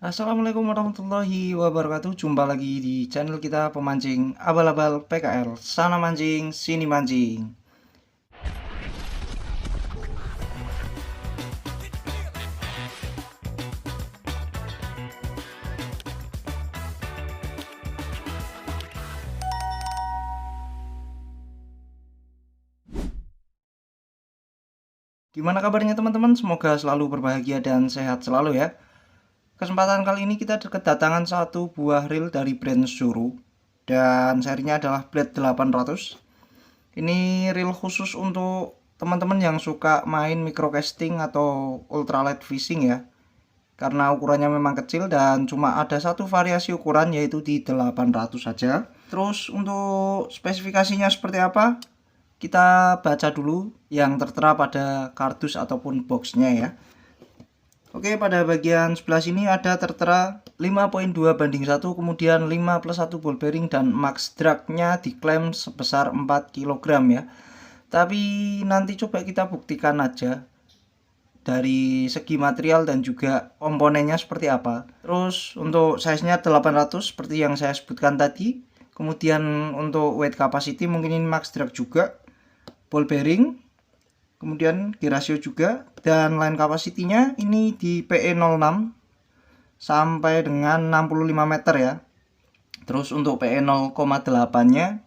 Assalamualaikum warahmatullahi wabarakatuh. Jumpa lagi di channel kita pemancing abal-abal PKL. Sana mancing, sini mancing. Gimana kabarnya teman-teman? Semoga selalu berbahagia dan sehat selalu ya. Kesempatan kali ini kita kedatangan satu buah reel dari brand Zuru. Dan serinya adalah Blade 800. Ini reel khusus untuk teman-teman yang suka main microcasting atau ultralight fishing ya. Karena ukurannya memang kecil dan cuma ada satu variasi ukuran yaitu di 800 saja. Terus untuk spesifikasinya seperti apa? Kita baca dulu yang tertera pada kardus ataupun boxnya ya. Oke, pada bagian sebelah sini ada tertera 5.2:1, kemudian 5+1 ball bearing dan max drag-nya diklaim sebesar 4 kg ya. Tapi nanti coba kita buktikan aja dari segi material dan juga komponennya seperti apa. Terus untuk size-nya 800 seperti yang saya sebutkan tadi. Kemudian untuk weight capacity mungkin ini max drag juga. Ball bearing, kemudian gear ratio juga, dan line capacity-nya ini di PE06 sampai dengan 65 meter ya. Terus untuk PE 0,8-nya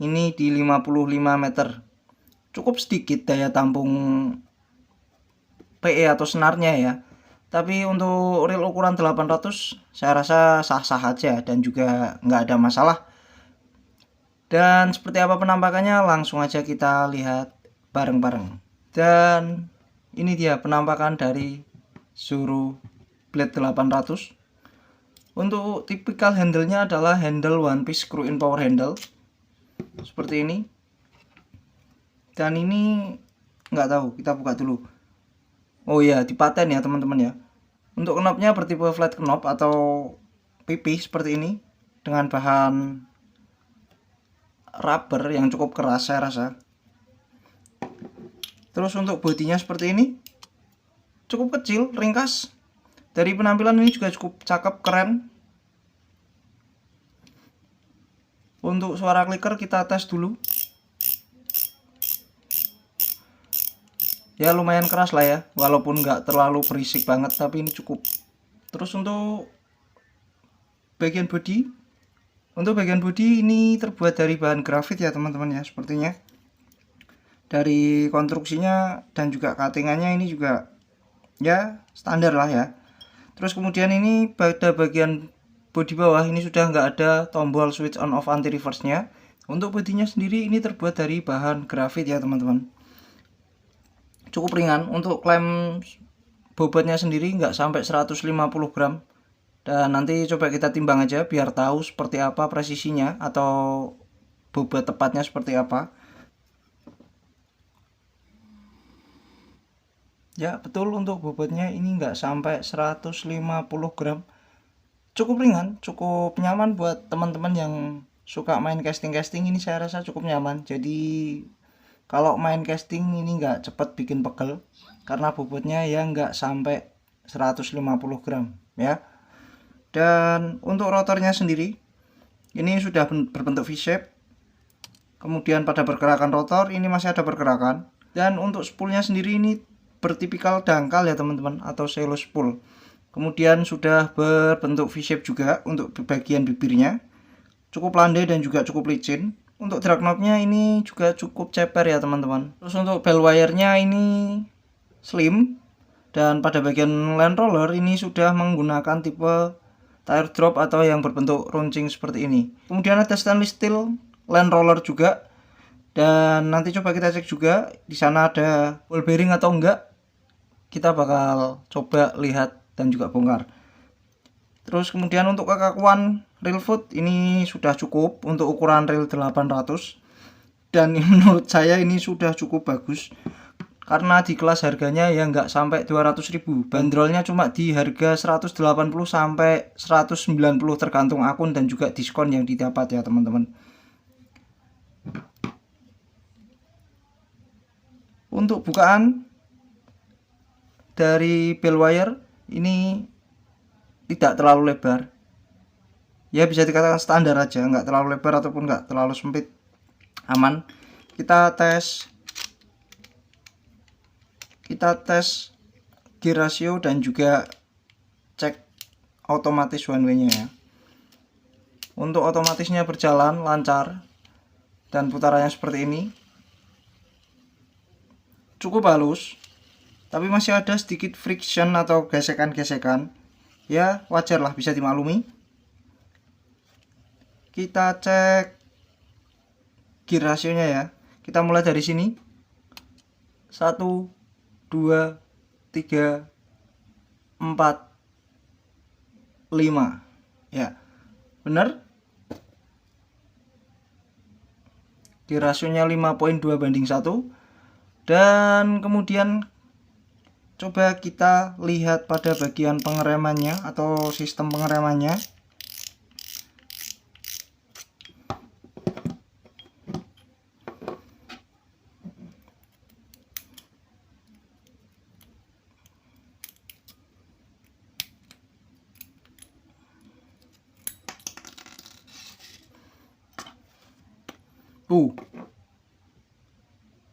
ini di 55 meter. Cukup sedikit daya tampung PE atau senarnya ya. Tapi untuk reel ukuran 800 saya rasa sah-sah aja dan juga nggak ada masalah. Dan seperti apa penampakannya langsung aja kita lihat bareng-bareng. Dan ini dia penampakan dari Zuru Blade 800. Untuk tipikal handle-nya adalah handle one piece screw in power handle seperti ini. Dan ini nggak tahu, kita buka dulu. Oh iya, dipaten ya teman-teman ya. Untuk knopnya bertipe flat knob atau pipih seperti ini dengan bahan rubber yang cukup keras saya rasa. Terus untuk bodinya seperti ini, cukup kecil, ringkas. Dari penampilan ini juga cukup cakep, keren. Untuk suara clicker kita tes dulu. Ya lumayan keras lah ya, walaupun nggak terlalu berisik banget, tapi ini cukup. Terus untuk bagian bodi, ini terbuat dari bahan grafit ya teman-teman ya, sepertinya. Dari konstruksinya dan juga cuttingannya ini juga ya standar lah ya. Terus kemudian ini pada bagian bodi bawah ini sudah nggak ada tombol switch on off anti reverse nya. Untuk bodinya sendiri ini terbuat dari bahan grafit ya teman-teman. Cukup ringan. Untuk klaim bobotnya sendiri nggak sampai 150 gram. Dan nanti coba kita timbang aja biar tahu seperti apa presisinya atau bobot tepatnya seperti apa. Ya betul, untuk bobotnya ini nggak sampai 150 gram. Cukup ringan, cukup nyaman buat teman-teman yang suka main casting-casting, ini saya rasa cukup nyaman. Jadi kalau main casting ini nggak cepet bikin pegel karena bobotnya ya nggak sampai 150 gram ya. Dan untuk rotornya sendiri ini sudah berbentuk V-shape. Kemudian pada pergerakan rotor ini masih ada pergerakan. Dan untuk spoolnya sendiri ini bertipikal dangkal ya teman-teman, atau shallow spool. Kemudian sudah berbentuk V-shape juga untuk bagian bibirnya. Cukup landai dan juga cukup licin. Untuk drag knobnya ini juga cukup ceper ya teman-teman. Terus untuk bell wire-nya ini slim. Dan pada bagian land roller ini sudah menggunakan tipe tire drop atau yang berbentuk runcing seperti ini. Kemudian ada stainless steel land roller juga. Dan nanti coba kita cek juga di sana ada ball bearing atau enggak. Kita bakal coba lihat dan juga bongkar. Terus kemudian untuk kekakuan reel foot ini sudah cukup untuk ukuran reel 800. Dan menurut saya ini sudah cukup bagus. Karena di kelas harganya ya nggak sampai 200.000. Bandrolnya cuma di harga 180 sampai 190 tergantung akun dan juga diskon yang didapat ya teman-teman. Untuk bukaan dari bell wire ini tidak terlalu lebar, ya bisa dikatakan standar aja, nggak terlalu lebar ataupun nggak terlalu sempit, aman. Kita tes gear ratio dan juga cek otomatis one way nya ya. Untuk otomatisnya berjalan lancar dan putarannya seperti ini, cukup halus, tapi masih ada sedikit friction atau gesekan-gesekan, ya wajar lah, bisa dimaklumi. Kita cek gear rasionya ya, kita mulai dari sini, 1, 2, 3, 4, 5 ya, benar. Gear rasionya 5.2:1. Dan kemudian coba kita lihat pada bagian pengeremannya atau sistem pengeremannya.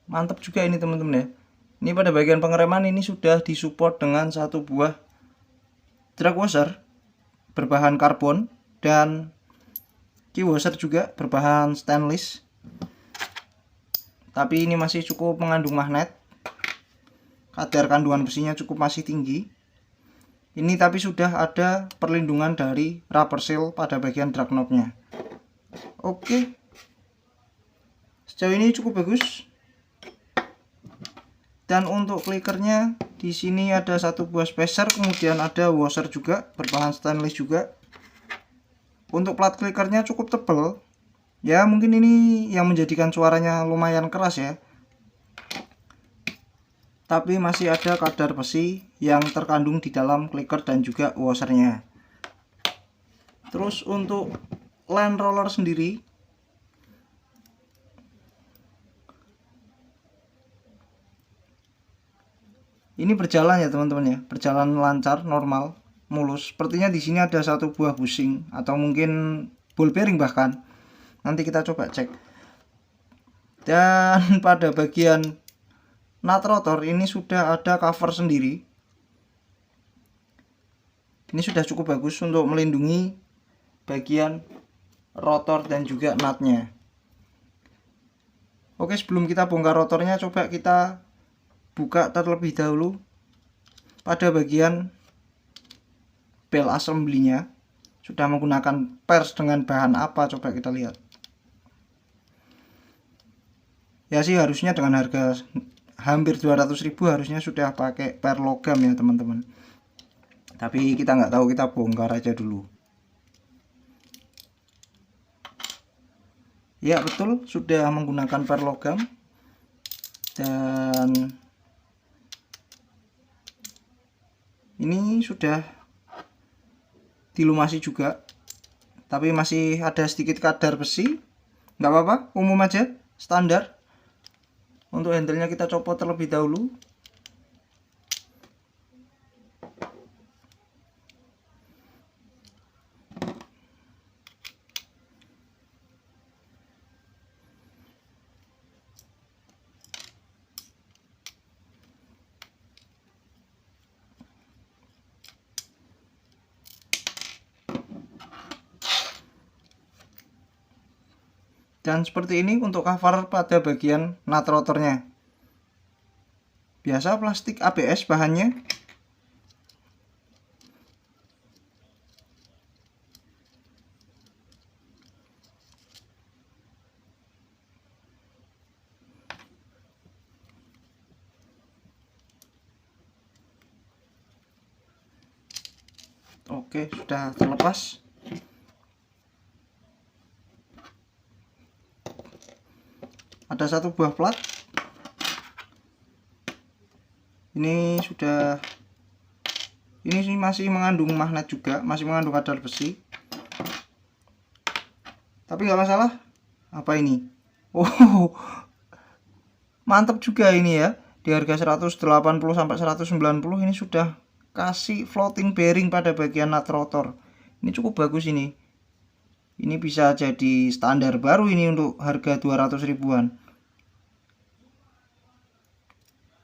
Mantap juga ini teman-teman ya. Ini pada bagian pengereman ini sudah disupport dengan satu buah drag washer berbahan karbon dan key washer juga berbahan stainless. Tapi ini masih cukup mengandung magnet. Kadar kandungan besinya cukup masih tinggi. Ini tapi sudah ada perlindungan dari rubber seal pada bagian drag knobnya. Oke. Sejauh ini cukup bagus. Dan untuk clickernya di sini ada satu buah spacer, kemudian ada washer juga berbahan stainless juga. Untuk plat clickernya cukup tebal. Ya mungkin ini yang menjadikan suaranya lumayan keras ya. Tapi masih ada kadar besi yang terkandung di dalam clicker dan juga washernya. Terus untuk land roller sendiri, ini berjalan ya teman-teman ya, berjalan lancar, normal, mulus. Sepertinya di sini ada satu buah bushing atau mungkin ball bearing bahkan. Nanti kita coba cek. Dan pada bagian nut rotor ini sudah ada cover sendiri. Ini sudah cukup bagus untuk melindungi bagian rotor dan juga nutnya. Oke, sebelum kita bongkar rotornya, coba kita buka terlebih dahulu pada bagian bell assembly-nya. Sudah menggunakan pers dengan bahan apa, coba kita lihat. Ya sih harusnya dengan harga hampir 200.000 harusnya sudah pakai per logam ya teman-teman. Tapi kita nggak tahu, kita bongkar aja dulu. Ya betul, sudah menggunakan per logam. Dan ini sudah dilumasi juga, tapi masih ada sedikit kadar besi. Nggak apa-apa, umum aja, standar. Untuk handle-nya kita copot terlebih dahulu. Dan seperti ini untuk cover pada bagian nut rotornya. Biasa plastik ABS bahannya. Oke, sudah terlepas. Ada satu buah plat. Ini sudah, ini sih masih mengandung magnet juga, masih mengandung kadar besi. Tapi nggak masalah. Apa ini? Oh, mantap juga ini ya. Di harga 180 sampai 190 ini sudah kasih floating bearing pada bagian nut rotor. Ini cukup bagus ini. Ini bisa jadi standar baru ini untuk harga 200 ribuan.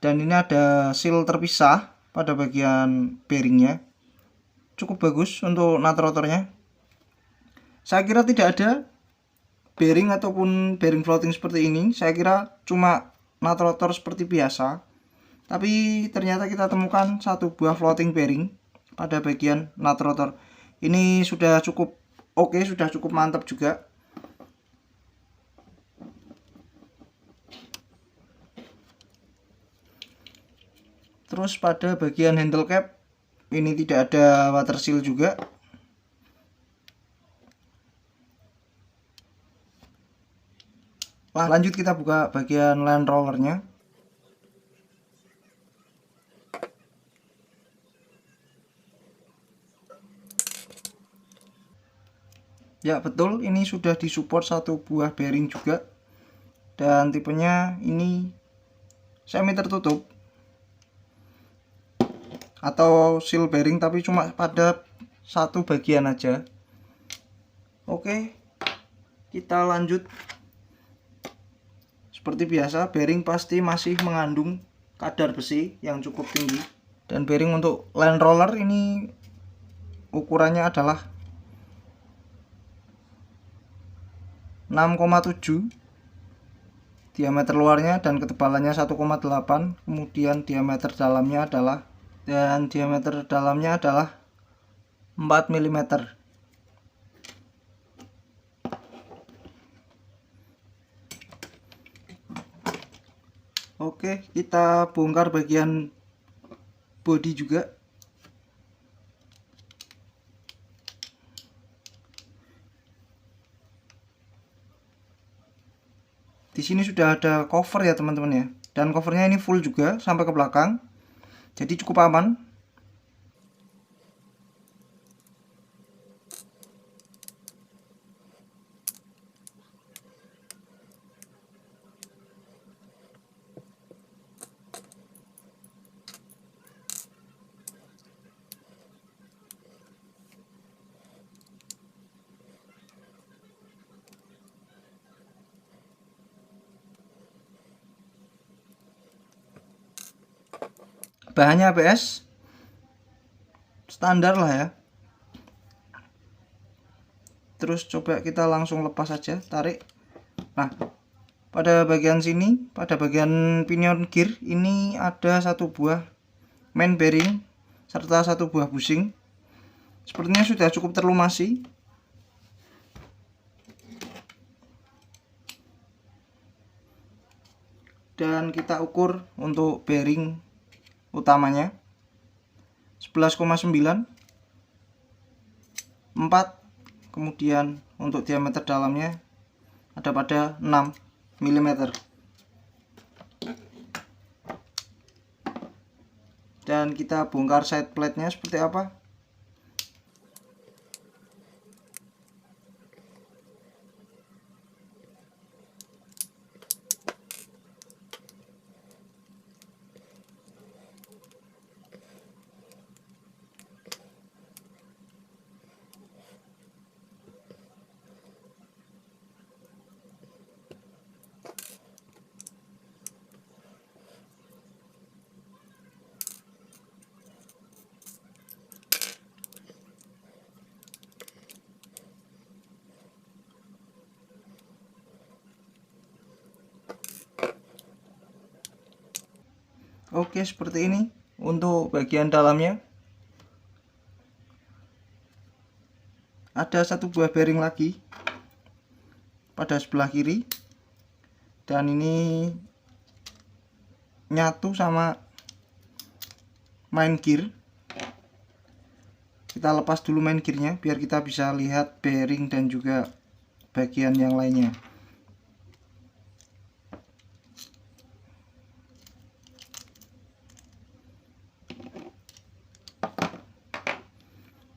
Dan ini ada seal terpisah pada bagian bearingnya. Cukup bagus untuk nut rotornya. Saya kira tidak ada bearing ataupun bearing floating seperti ini. Saya kira cuma nut rotor seperti biasa. Tapi ternyata kita temukan satu buah floating bearing pada bagian nut rotor. Ini sudah cukup oke, sudah cukup mantap juga. Terus pada bagian handle cap ini tidak ada water seal juga. Lanjut kita buka bagian land rollernya. Ya betul, ini sudah disupport satu buah bearing juga. Dan tipenya ini semi tertutup atau seal bearing, tapi cuma pada satu bagian aja. Oke, kita lanjut. Seperti biasa, bearing pasti masih mengandung kadar besi yang cukup tinggi. Dan bearing untuk land roller ini ukurannya adalah 6,7 diameter luarnya dan ketebalannya 1,8, kemudian diameter dalamnya adalah 4 mm. Oke, kita bongkar bagian bodi juga. Di sini sudah ada cover ya teman-teman ya. Dan covernya ini full juga sampai ke belakang. Jadi cukup aman. Bahannya ABS standar lah ya. Terus coba kita langsung lepas saja, tarik. Nah, pada bagian sini, pada bagian pinion gear ini ada satu buah main bearing serta satu buah bushing. Sepertinya sudah cukup terlumasi. Dan kita ukur untuk bearing utamanya 11,9, 4, kemudian untuk diameter dalamnya ada pada 6 mm. Dan kita bongkar side plate-nya seperti apa. Oke, seperti ini untuk bagian dalamnya. Ada satu buah bearing lagi pada sebelah kiri, dan ini nyatu sama main gear. Kita lepas dulu main gearnya biar kita bisa lihat bearing dan juga bagian yang lainnya.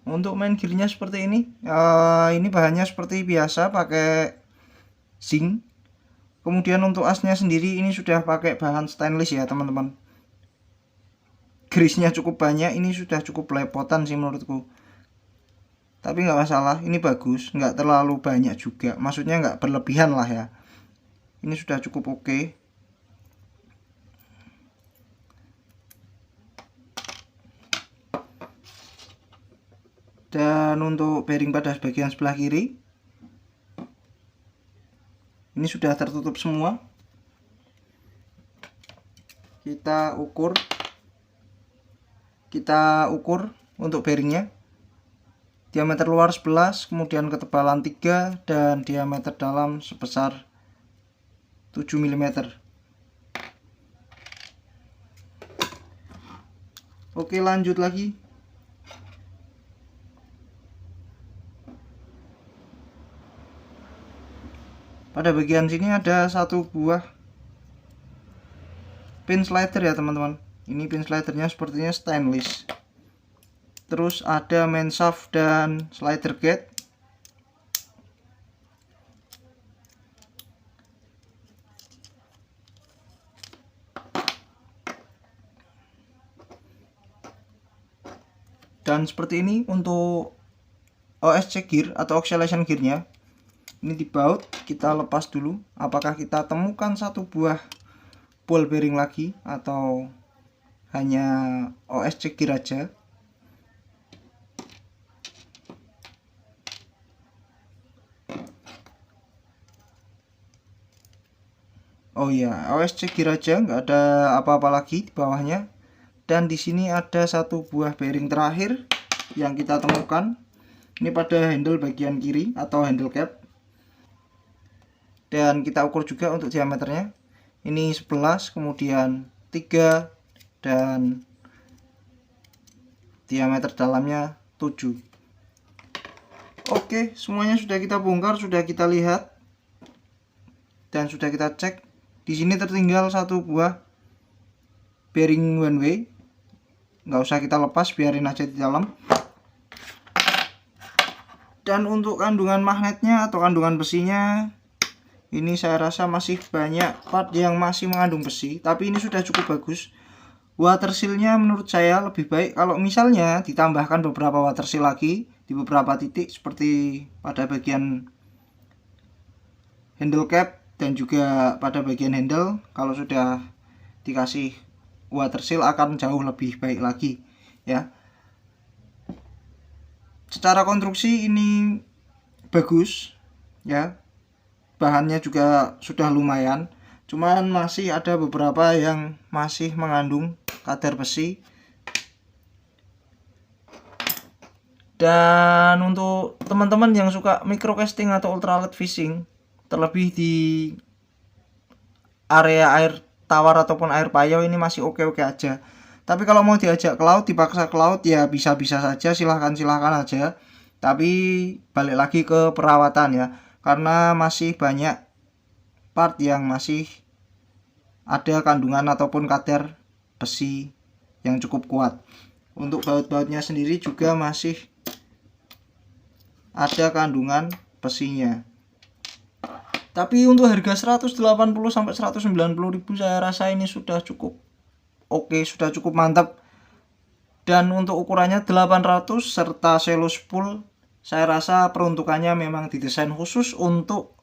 Untuk main gearnya seperti ini. Ini bahannya seperti biasa, pakai zinc. Kemudian untuk asnya sendiri ini sudah pakai bahan stainless ya teman-teman. grease-nya cukup banyak, ini sudah cukup belepotan sih menurutku. Tapi nggak masalah, ini bagus, nggak terlalu banyak juga, maksudnya nggak berlebihan lah ya. Ini sudah cukup oke. Dan untuk bearing pada bagian sebelah kiri, ini sudah tertutup semua. Kita ukur untuk bearingnya. Diameter luar 11, kemudian ketebalan 3, dan diameter dalam sebesar 7 mm. Oke, lanjut lagi. Pada bagian sini ada satu buah pin slider ya teman-teman. Ini pin slidernya sepertinya stainless. Terus ada main shaft dan slider gate. Dan seperti ini untuk OSC gear atau oscillation gearnya. Ini dibaut, kita lepas dulu. Apakah kita temukan satu buah ball bearing lagi atau hanya OSC gear aja? Oh iya, OSC gear aja, nggak ada apa-apa lagi di bawahnya. Dan di sini ada satu buah bearing terakhir yang kita temukan. Ini pada handle bagian kiri atau handle cap. Dan kita ukur juga untuk diameternya. Ini 11, kemudian 3, dan diameter dalamnya 7. Oke, semuanya sudah kita bongkar, sudah kita lihat, dan sudah kita cek. Di sini tertinggal satu buah bearing one way. Nggak usah kita lepas, biarin aja di dalam. Dan untuk kandungan magnetnya atau kandungan besinya, ini saya rasa masih banyak part yang masih mengandung besi, tapi ini sudah cukup bagus. Water seal-nya menurut saya lebih baik kalau misalnya ditambahkan beberapa water seal lagi di beberapa titik, seperti pada bagian handle cap dan juga pada bagian handle. Kalau sudah dikasih water seal akan jauh lebih baik lagi ya. Secara konstruksi ini bagus ya, bahannya juga sudah lumayan, cuman masih ada beberapa yang masih mengandung kadar besi. Dan untuk teman-teman yang suka microcasting atau ultralight fishing, terlebih di area air tawar ataupun air payau, ini masih oke-oke aja. Tapi kalau mau diajak ke laut, dipaksa ke laut, ya bisa-bisa saja, silahkan aja. Tapi balik lagi ke perawatan ya, karena masih banyak part yang masih ada kandungan ataupun kadar besi yang cukup kuat. Untuk baut-bautnya sendiri juga masih ada kandungan besinya. Tapi untuk harga 180 sampai 190 ribu saya rasa ini sudah cukup oke, sudah cukup mantap. Dan untuk ukurannya 800 serta selo spool, saya rasa peruntukannya memang didesain khusus untuk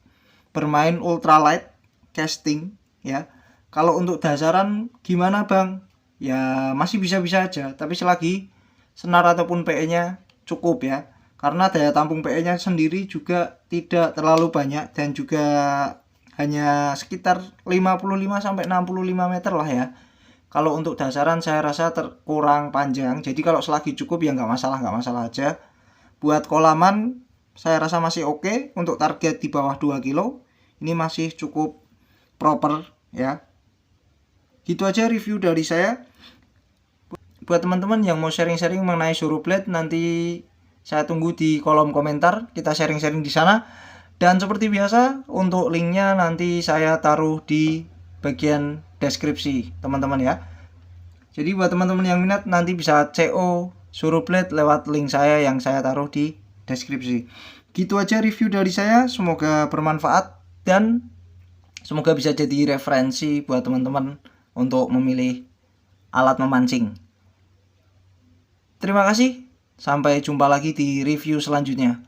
bermain ultralight casting ya. Kalau untuk dasaran gimana bang? Ya masih bisa-bisa aja, tapi selagi senar ataupun PE-nya cukup ya. Karena daya tampung PE-nya sendiri juga tidak terlalu banyak dan juga hanya sekitar 55 sampai 65 meter lah ya. Kalau untuk dasaran saya rasa kurang panjang. Jadi kalau selagi cukup ya nggak masalah aja. Buat kolaman saya rasa masih oke. Untuk target di bawah 2 kilo ini masih cukup proper ya. Gitu aja review dari saya. Buat teman-teman yang mau sharing-sharing mengenai Surublade, nanti saya tunggu di kolom komentar, kita sharing-sharing di sana. Dan seperti biasa, untuk linknya nanti saya taruh di bagian deskripsi teman-teman ya. Jadi buat teman-teman yang minat nanti bisa CO Surublade lewat link saya yang saya taruh di deskripsi. Gitu aja review dari saya, semoga bermanfaat dan semoga bisa jadi referensi buat teman-teman untuk memilih alat memancing. Terima kasih. Sampai jumpa lagi di review selanjutnya.